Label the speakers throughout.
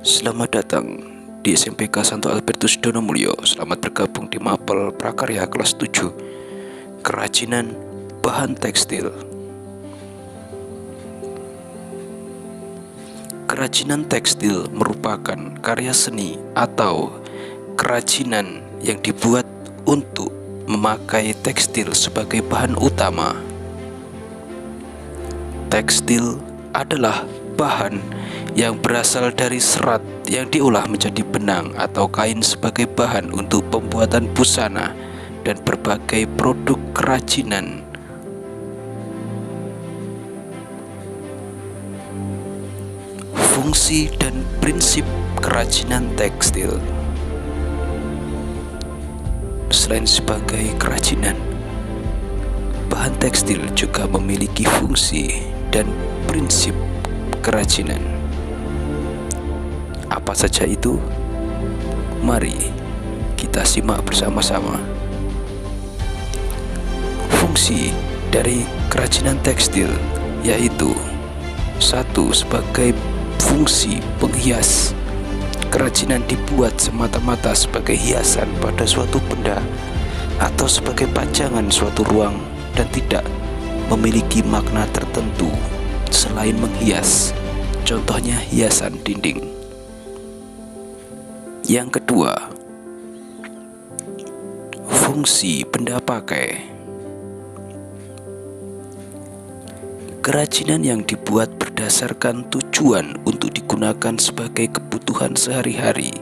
Speaker 1: Selamat datang di SMPK Santo Albertus Donomulyo. Selamat bergabung di Mapel Prakarya kelas 7, Kerajinan Bahan Tekstil. Kerajinan tekstil merupakan karya seni atau kerajinan yang dibuat untuk memakai tekstil sebagai bahan utama. Tekstil adalah bahan yang berasal dari serat yang diolah menjadi benang atau kain sebagai bahan untuk pembuatan busana dan berbagai produk kerajinan. Fungsi dan prinsip kerajinan tekstil. Selain sebagai kerajinan, bahan tekstil juga memiliki fungsi dan prinsip kerajinan. Apa saja itu? Mari kita simak bersama-sama. Fungsi dari kerajinan tekstil yaitu: 1. Sebagai fungsi penghias. Kerajinan dibuat semata-mata sebagai hiasan pada suatu benda atau sebagai pajangan suatu ruang dan tidak memiliki makna tertentu selain menghias. Contohnya hiasan dinding. Yang kedua, fungsi benda pakai. Kerajinan yang dibuat berdasarkan tujuan untuk digunakan sebagai kebutuhan sehari-hari.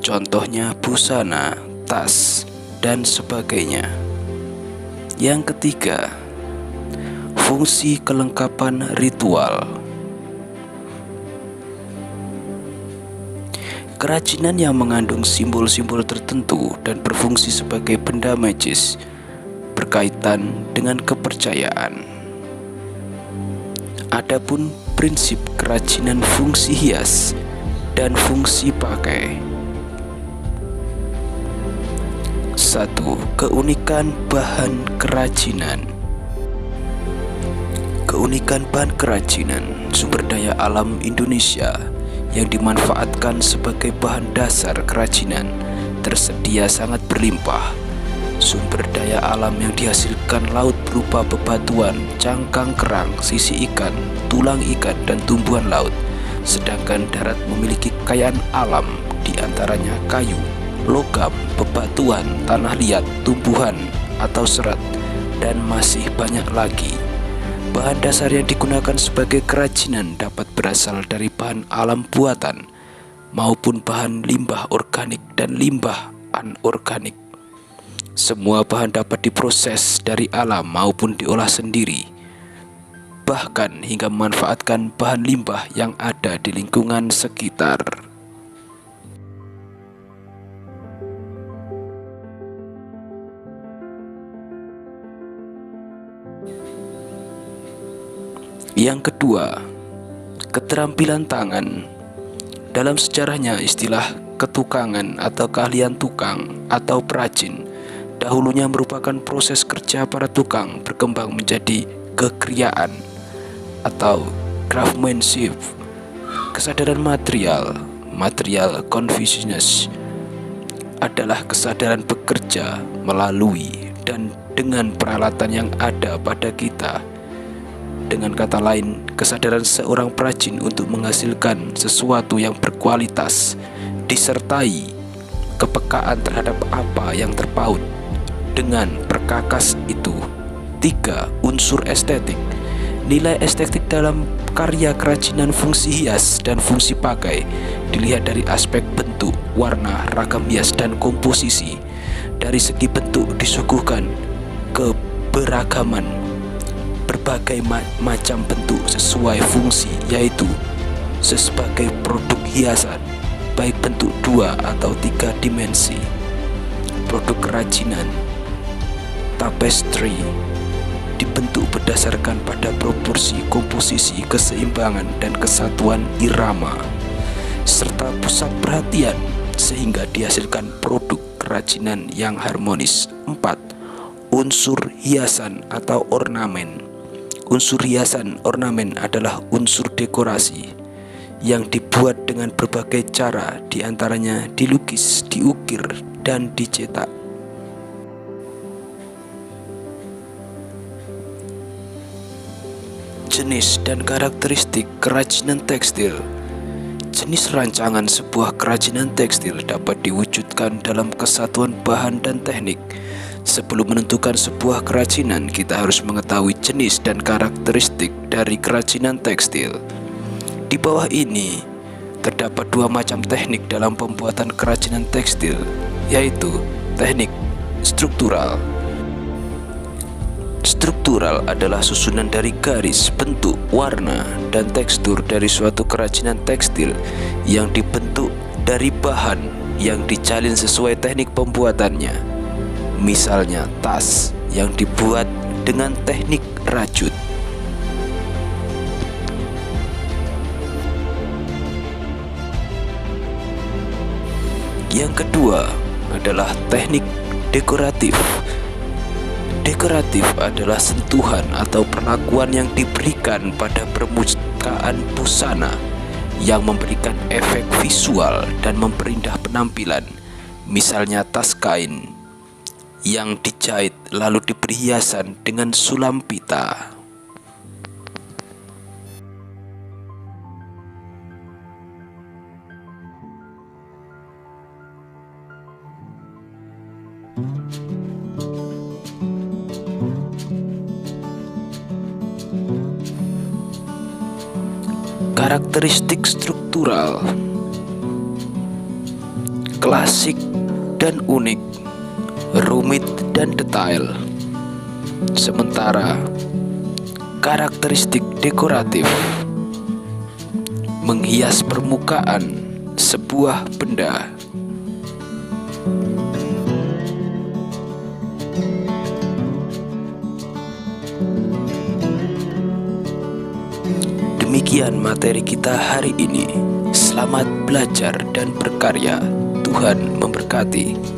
Speaker 1: Contohnya busana, tas, dan sebagainya. Yang ketiga, fungsi kelengkapan ritual. Kerajinan yang mengandung simbol-simbol tertentu dan berfungsi sebagai benda magis berkaitan dengan kepercayaan. Adapun prinsip kerajinan fungsi hias dan fungsi pakai. 1. Keunikan bahan kerajinan. Keunikan bahan kerajinan sumber daya alam Indonesia yang dimanfaatkan sebagai bahan dasar kerajinan tersedia sangat berlimpah. Sumber daya alam yang dihasilkan laut berupa bebatuan, cangkang kerang, sisi ikan, tulang ikan, dan tumbuhan laut. Sedangkan darat memiliki kekayaan alam, diantaranya kayu, logam, bebatuan, tanah liat, tumbuhan atau serat, dan masih banyak lagi. Bahan dasar yang digunakan sebagai kerajinan dapat berasal dari bahan alam buatan maupun bahan limbah organik dan limbah anorganik. Semua bahan dapat diproses dari alam maupun diolah sendiri, bahkan hingga memanfaatkan bahan limbah yang ada di lingkungan sekitar. Yang kedua, keterampilan tangan. Dalam sejarahnya, istilah ketukangan atau keahlian tukang atau perajin dahulunya merupakan proses kerja para tukang berkembang menjadi kekriaan atau craftsmanship. Kesadaran material consciousness adalah kesadaran bekerja melalui dan dengan peralatan yang ada pada kita. Dengan kata lain, kesadaran seorang perajin untuk menghasilkan sesuatu yang berkualitas disertai kepekaan terhadap apa yang terpaut dengan perkakas itu. 3. Unsur estetik. Nilai estetik dalam karya kerajinan fungsi hias dan fungsi pakai dilihat dari aspek bentuk, warna, ragam hias, dan komposisi. Dari segi bentuk disuguhkan keberagaman berbagai macam bentuk sesuai fungsi, yaitu sebagai produk hiasan baik bentuk 2 atau 3 dimensi. Produk kerajinan tapestry dibentuk berdasarkan pada proporsi, komposisi, keseimbangan, dan kesatuan irama serta pusat perhatian sehingga dihasilkan produk kerajinan yang harmonis. 4. Unsur hiasan atau ornamen. Unsur hiasan ornamen adalah unsur dekorasi yang dibuat dengan berbagai cara, diantaranya dilukis, diukir, dan dicetak. Jenis dan karakteristik kerajinan tekstil. Jenis rancangan sebuah kerajinan tekstil dapat diwujudkan dalam kesatuan bahan dan teknik. Sebelum menentukan sebuah kerajinan, kita harus mengetahui jenis dan karakteristik dari kerajinan tekstil. Di bawah ini terdapat dua macam teknik dalam pembuatan kerajinan tekstil, yaitu teknik struktural. Struktural adalah susunan dari garis, bentuk, warna, dan tekstur dari suatu kerajinan tekstil yang dibentuk dari bahan yang dijalin sesuai teknik pembuatannya. Misalnya tas yang dibuat dengan teknik rajut. Yang kedua adalah teknik dekoratif. Dekoratif adalah sentuhan atau perlakuan yang diberikan pada permukaan busana yang memberikan efek visual dan memperindah penampilan. Misalnya tas kain yang dijahit lalu diberi hiasan dengan sulam pita. Karakteristik struktural: klasik dan unik, rumit dan detail. Sementara karakteristik dekoratif menghias permukaan sebuah benda. Demikian materi kita hari ini. Selamat belajar dan berkarya. Tuhan memberkati.